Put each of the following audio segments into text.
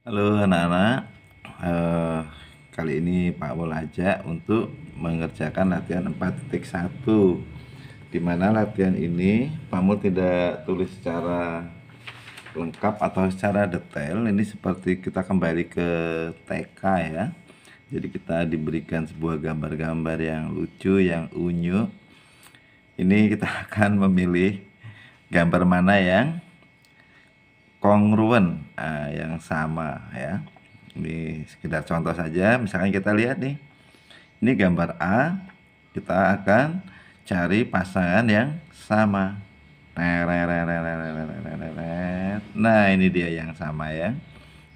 Halo anak-anak, eh, kali ini Pak Mul ajak untuk mengerjakan latihan 4.1, di mana latihan ini Pak Mul tidak tulis secara lengkap atau secara detail. Ini seperti kita kembali ke TK ya. Jadi kita diberikan sebuah gambar-gambar yang lucu, yang unyu. Ini kita akan memilih gambar mana yang kongruen, yang sama ya. Ini sekedar contoh saja. Misalkan kita lihat nih, ini gambar A, kita akan cari pasangan yang sama. Nah, ini dia yang sama ya.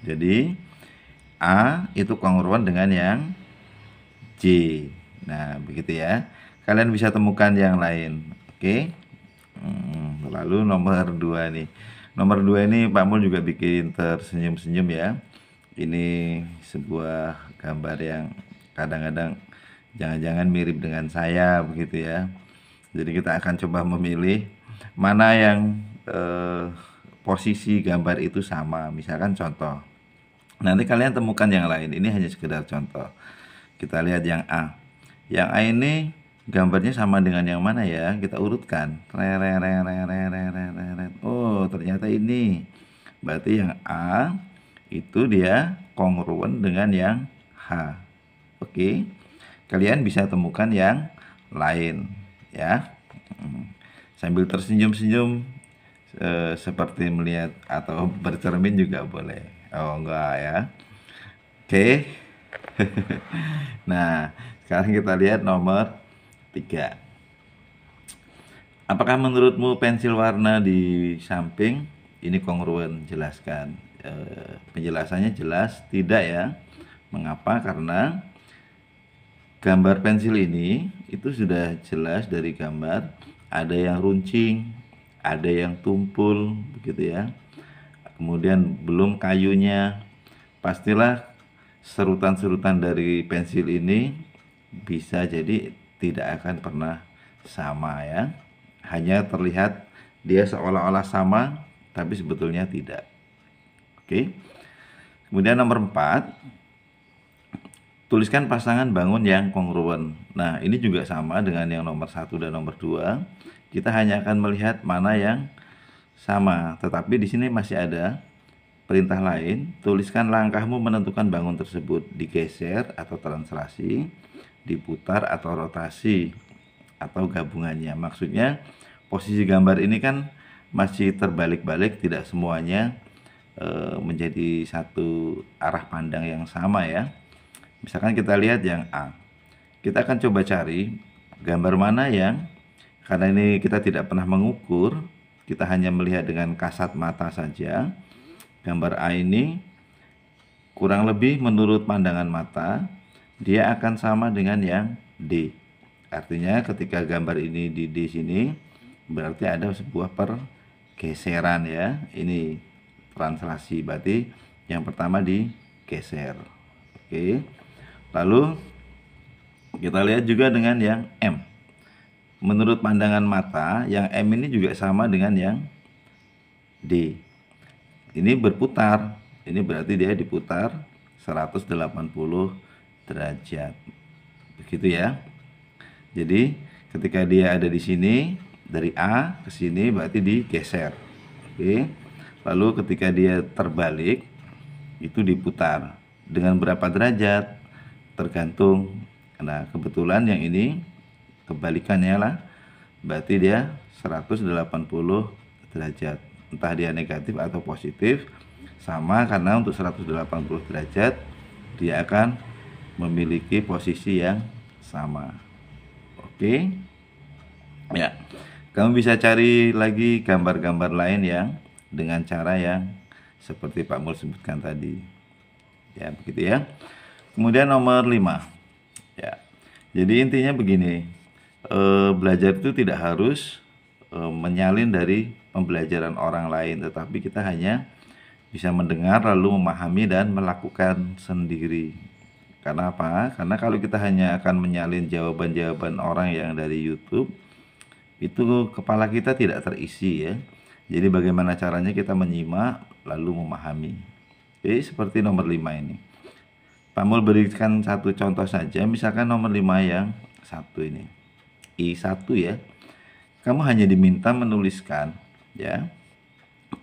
Jadi A itu kongruen dengan yang J. Nah, begitu ya. Kalian bisa temukan yang lain. Oke. Lalu nomor 2 nih. Nomor 2 ini Pak Mul juga bikin tersenyum-senyum ya. Ini sebuah gambar yang kadang-kadang jangan-jangan mirip dengan saya begitu ya. Jadi kita akan coba memilih mana yang posisi gambar itu sama. Misalkan contoh. Nanti kalian temukan yang lain. Ini hanya sekedar contoh. Kita lihat yang A. Yang A ini gambarnya sama dengan yang mana ya? Kita urutkan. Oh, ternyata ini. Berarti yang A itu dia kongruen dengan yang H. Oke. Kalian bisa temukan yang lain ya. Sambil tersenyum-senyum, seperti melihat atau bercermin juga boleh. Oh, enggak ya. Oke. Nah, sekarang kita lihat nomor 3. Apakah menurutmu pensil warna di samping ini kongruen? Jelaskan. Penjelasannya jelas tidak ya. Mengapa? Karena gambar pensil ini itu sudah jelas dari gambar, ada yang runcing, ada yang tumpul begitu ya. Kemudian belum kayunya. Pastilah serutan-serutan dari pensil ini bisa jadi tidak akan pernah sama ya. Hanya terlihat dia seolah-olah sama, tapi sebetulnya tidak. Oke. Kemudian nomor 4, tuliskan pasangan bangun yang kongruen. Nah, ini juga sama dengan yang nomor 1 dan nomor 2. Kita hanya akan melihat mana yang sama, tetapi di sini masih ada perintah lain. Tuliskan langkahmu menentukan bangun tersebut, digeser atau translasi, diputar atau rotasi, atau gabungannya. Maksudnya posisi gambar ini kan masih terbalik-balik, tidak semuanya menjadi satu arah pandang yang sama ya. Misalkan kita lihat yang A, kita akan coba cari gambar mana yang, karena ini kita tidak pernah mengukur, kita hanya melihat dengan kasat mata saja. Gambar A ini kurang lebih menurut pandangan mata dia akan sama dengan yang D. Artinya ketika gambar ini di D sini berarti ada sebuah pergeseran ya. Ini translasi, berarti yang pertama digeser. Oke. Lalu kita lihat juga dengan yang M. Menurut pandangan mata yang M ini juga sama dengan yang D. Ini berputar. Ini berarti dia diputar 180 derajat. Begitu ya. Jadi ketika dia ada di sini dari A ke sini berarti digeser. Oke. Lalu ketika dia terbalik itu diputar dengan berapa derajat? Tergantung. Nah, kebetulan yang ini kebalikannya lah. Berarti dia 180 derajat. Entah dia negatif atau positif, sama, karena untuk 180 derajat dia akan memiliki posisi yang sama. Oke ya, kamu bisa cari lagi gambar-gambar lain yang dengan cara yang seperti Pak Mul sebutkan tadi ya, begitu ya. Kemudian nomor 5 ya, jadi intinya begini, belajar itu tidak harus menyalin dari pembelajaran orang lain, tetapi kita hanya bisa mendengar lalu memahami dan melakukan sendiri. Karena apa? Karena kalau kita hanya akan menyalin jawaban-jawaban orang yang dari YouTube, itu kepala kita tidak terisi ya. Jadi bagaimana caranya kita menyimak lalu memahami. Jadi seperti nomor 5 ini. Pak Mul berikan satu contoh saja, misalkan nomor 5 yang satu ini. I1 ya. Kamu hanya diminta menuliskan ya.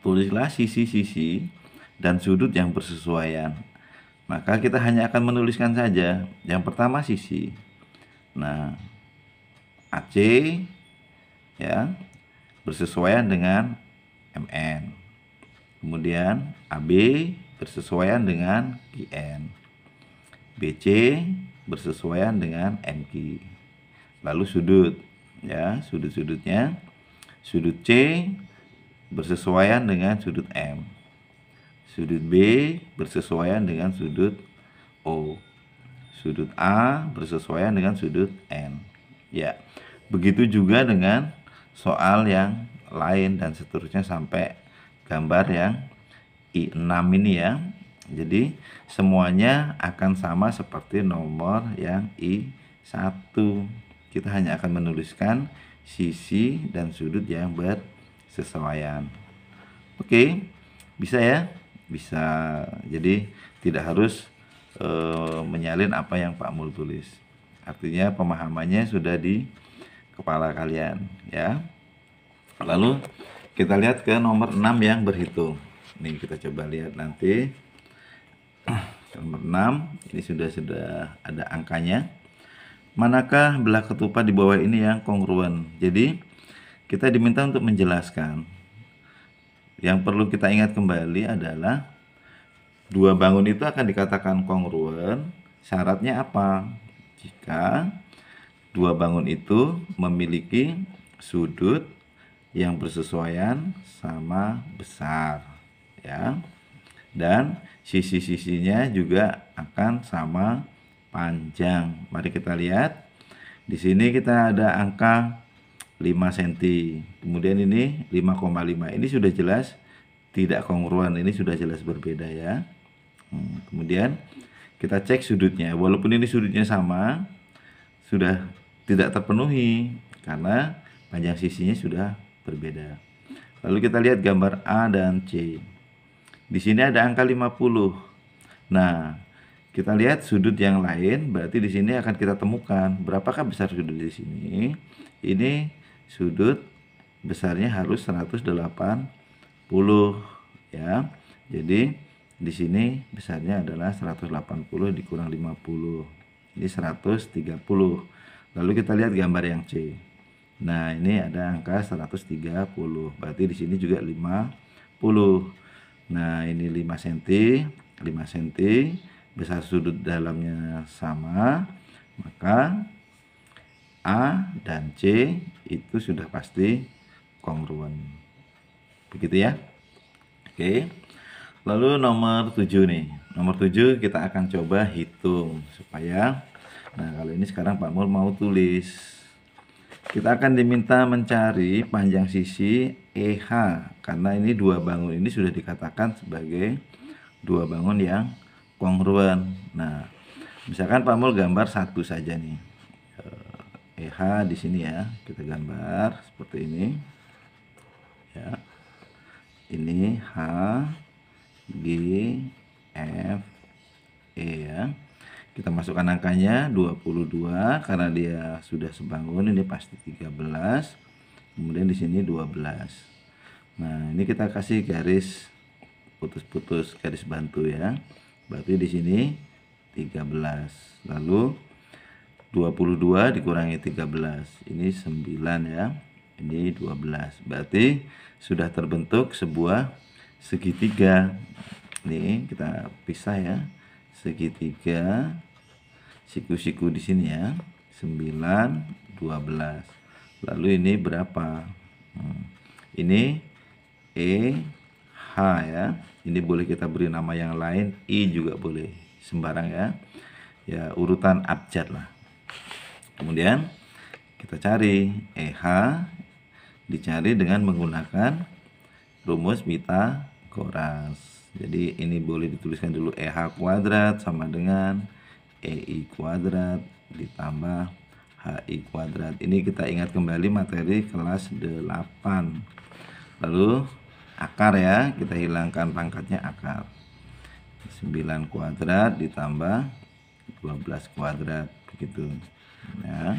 Tulislah sisi-sisi dan sudut yang bersesuaian. Maka kita hanya akan menuliskan saja. Yang pertama sisi. Nah, AC ya bersesuaian dengan MN. Kemudian AB bersesuaian dengan QN. BC bersesuaian dengan MQ. Lalu sudut ya, sudut-sudutnya. Sudut C bersesuaian dengan sudut M. Sudut B bersesuaian dengan sudut O. Sudut A bersesuaian dengan sudut N. Ya, begitu juga dengan soal yang lain dan seterusnya sampai gambar yang I6 ini ya. Jadi semuanya akan sama seperti nomor yang I1. Kita hanya akan menuliskan sisi dan sudut yang bersesuaian. Oke, bisa ya? Bisa. Jadi tidak harus menyalin apa yang Pak Mul tulis. Artinya pemahamannya sudah di kepala kalian ya. Lalu kita lihat ke nomor 6 yang berhitung. Nih kita coba lihat nanti. Nomor 6 ini sudah ada angkanya. Manakah belah ketupat di bawah ini yang kongruen? Jadi kita diminta untuk menjelaskan. Yang perlu kita ingat kembali adalah dua bangun itu akan dikatakan kongruen. Syaratnya apa? Jika dua bangun itu memiliki sudut yang bersesuaian sama besar ya, dan sisi-sisinya juga akan sama panjang. Mari kita lihat. Di sini kita ada angka 5 cm. Kemudian ini 5,5. Ini sudah jelas tidak kongruen. Ini sudah jelas berbeda ya. Kemudian kita cek sudutnya. Walaupun ini sudutnya sama, sudah tidak terpenuhi karena panjang sisinya sudah berbeda. Lalu kita lihat gambar A dan C. Di sini ada angka 50. Nah, kita lihat sudut yang lain, berarti di sini akan kita temukan berapakah besar sudut di sini. Ini sudut besarnya harus 180 ya. Jadi di sini besarnya adalah 180 dikurang 50. Ini 130. Lalu kita lihat gambar yang C. Nah, ini ada angka 130. Berarti di sini juga 50. Nah, ini 5 cm, 5 cm, besar sudut dalamnya sama, maka A dan C itu sudah pasti kongruen. Begitu ya. Oke. Lalu nomor 7 nih. Nomor 7 kita akan coba hitung supaya, nah kalau ini sekarang Pak Mul mau tulis. Kita akan diminta mencari panjang sisi EH karena ini dua bangun ini sudah dikatakan sebagai dua bangun yang kongruen. Nah, misalkan Pak Mul gambar satu saja nih. EH di sini ya, kita gambar seperti ini. Ya. Ini H, G, F, E ya. Kita masukkan angkanya 22 karena dia sudah sebangun, ini pasti 13. Kemudian di sini 12. Nah, ini kita kasih garis putus-putus, garis bantu ya. Berarti di sini 13. Lalu 22 dikurangi 13. Ini 9 ya. Ini 12. Berarti sudah terbentuk sebuah segitiga. Nih, kita pisah ya. Segitiga siku-siku di sini ya, 9, 12. Lalu ini berapa? Ini E, H ya. Ini boleh kita beri nama yang lain, I juga boleh, sembarang ya. Ya, urutan abjad lah. Kemudian kita cari EH, dicari dengan menggunakan rumus Pythagoras. Jadi ini boleh dituliskan dulu EH kuadrat sama dengan EI kuadrat ditambah HI kuadrat. Ini kita ingat kembali materi kelas 8. Lalu akar ya, kita hilangkan pangkatnya akar. 9 kuadrat ditambah 12 kuadrat begitu ya.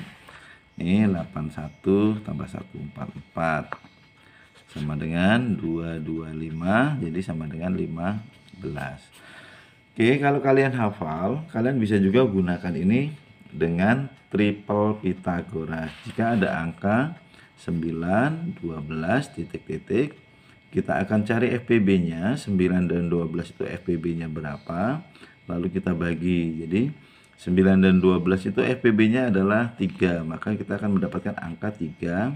Ini 81 tambah 144 sama dengan 225, jadi sama dengan 15. Oke, kalau kalian hafal, kalian bisa juga gunakan ini dengan triple Pythagoras. Jika ada angka 9, 12, titik-titik, kita akan cari FPB-nya. 9 dan 12 itu FPB-nya berapa, lalu kita bagi. Jadi 9 dan 12 itu FPB-nya adalah 3, maka kita akan mendapatkan angka 3,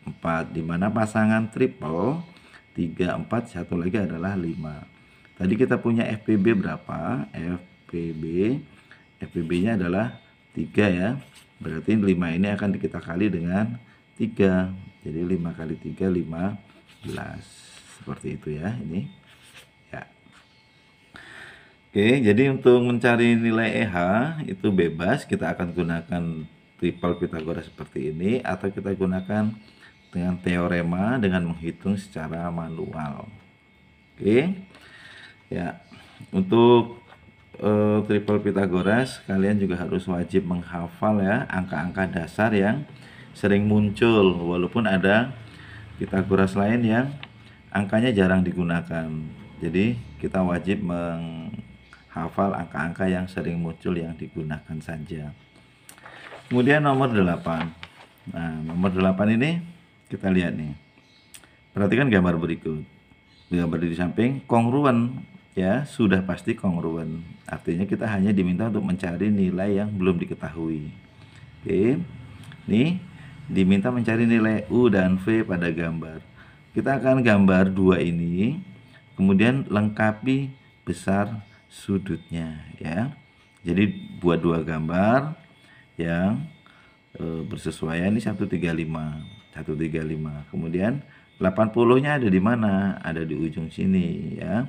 4, di mana pasangan triple 3, 4, satu lagi adalah 5. Tadi kita punya FPB berapa? FPB-nya adalah 3 ya. Berarti 5 ini akan kita kali dengan 3. Jadi 5 kali 3, 15. Seperti itu ya, ini. Ya. Oke, jadi untuk mencari nilai EH itu bebas, kita akan gunakan triple Pythagoras seperti ini, atau kita gunakan dengan teorema dengan menghitung secara manual. Oke. Ya, untuk triple Pythagoras kalian juga harus wajib menghafal ya angka-angka dasar yang sering muncul, walaupun ada Pythagoras lain yang angkanya jarang digunakan. Jadi kita wajib menghafal angka-angka yang sering muncul yang digunakan saja. Kemudian nomor 8. Nah, nomor 8 ini kita lihat nih. Perhatikan gambar berikut. Gambar di samping kongruen. Ya, sudah pasti kongruen. Artinya kita hanya diminta untuk mencari nilai yang belum diketahui. Oke. Nih, diminta mencari nilai U dan V pada gambar. Kita akan gambar dua ini, kemudian lengkapi besar sudutnya ya. Jadi buat dua gambar yang bersesuaian, ini 135. Kemudian 80-nya ada di mana? Ada di ujung sini ya.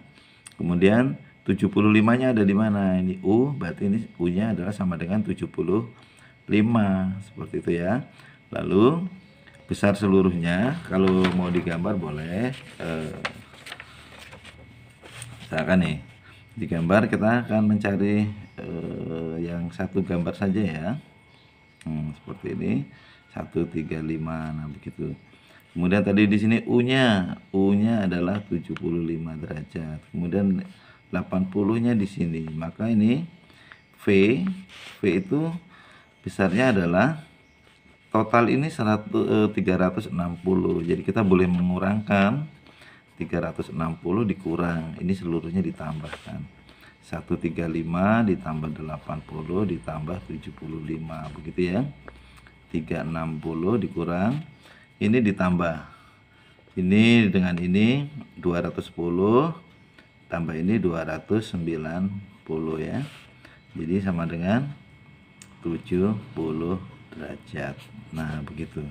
Kemudian 75-nya ada di mana? Ini U, berarti ini U-nya adalah sama dengan 75. Seperti itu ya. Lalu besar seluruhnya, kalau mau digambar boleh. Misalkan nih, digambar kita akan mencari yang satu gambar saja ya. Seperti ini. 135. Nah, begitu. Kemudian tadi di sini U-nya adalah 75 derajat. Kemudian 80-nya di sini. Maka ini V itu besarnya adalah total ini 360. Jadi kita boleh mengurangkan 360 dikurang. Ini seluruhnya ditambahkan. 135 ditambah 80 ditambah 75. Begitu ya. 360 dikurang, ini ditambah, ini dengan ini 210 tambah ini 290 ya, jadi sama dengan 70 derajat. Nah, begitu.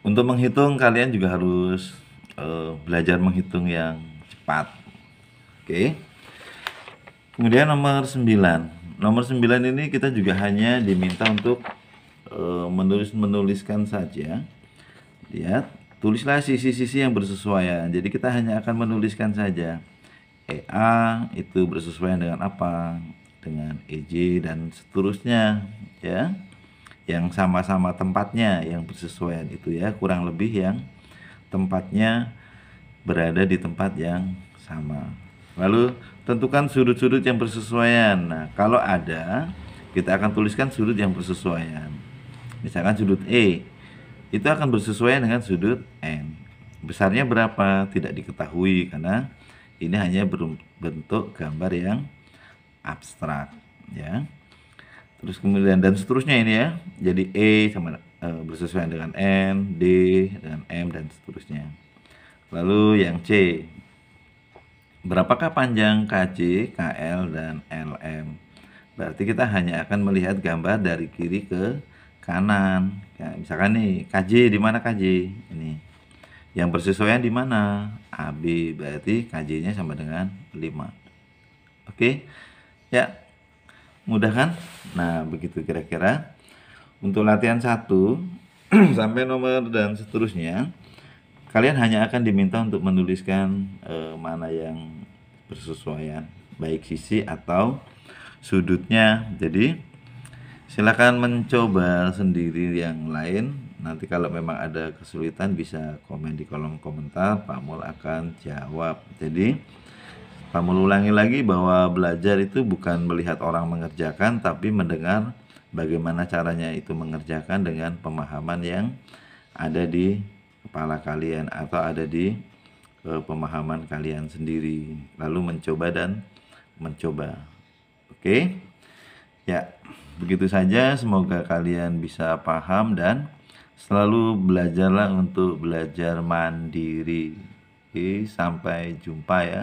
Untuk menghitung kalian juga harus belajar menghitung yang cepat. Oke. Kemudian nomor 9. Nomor 9 ini kita juga hanya diminta untuk menuliskan saja. Lihat, tulislah sisi-sisi yang bersesuaian. Jadi kita hanya akan menuliskan saja. EA itu bersesuaian dengan apa? Dengan EJ dan seterusnya ya. Yang sama-sama tempatnya yang bersesuaian itu ya, kurang lebih yang tempatnya berada di tempat yang sama. Lalu tentukan sudut-sudut yang bersesuaian. Nah, kalau ada, kita akan tuliskan sudut yang bersesuaian. Misalkan sudut E itu akan bersesuaian dengan sudut N. Besarnya berapa? Tidak diketahui karena ini hanya berbentuk gambar yang abstrak ya. Terus kemudian dan seterusnya ini ya. Jadi E sama bersesuaian dengan N, D dengan M dan seterusnya. Lalu yang C, berapakah panjang KJ, KL, dan LM? Berarti kita hanya akan melihat gambar dari kiri ke kanan. Ya, misalkan nih, KJ di mana KJ? Ini. Yang bersesuaian di mana? AB. Berarti KJ-nya sama dengan 5. Oke. Ya. Mudah kan? Nah, begitu kira-kira. Untuk latihan 1 sampai nomor dan seterusnya, kalian hanya akan diminta untuk menuliskan mana yang bersesuaian, baik sisi atau sudutnya. Jadi silakan mencoba sendiri yang lain. Nanti kalau memang ada kesulitan bisa komen di kolom komentar, Pak Mul akan jawab. Jadi Pak Mul ulangi lagi bahwa belajar itu bukan melihat orang mengerjakan, tapi mendengar bagaimana caranya itu mengerjakan dengan pemahaman yang ada di kepala kalian atau ada di pemahaman kalian sendiri, lalu mencoba dan mencoba. Oke ya, begitu saja. Semoga kalian bisa paham dan selalu belajarlah untuk belajar mandiri. Oke, sampai jumpa ya.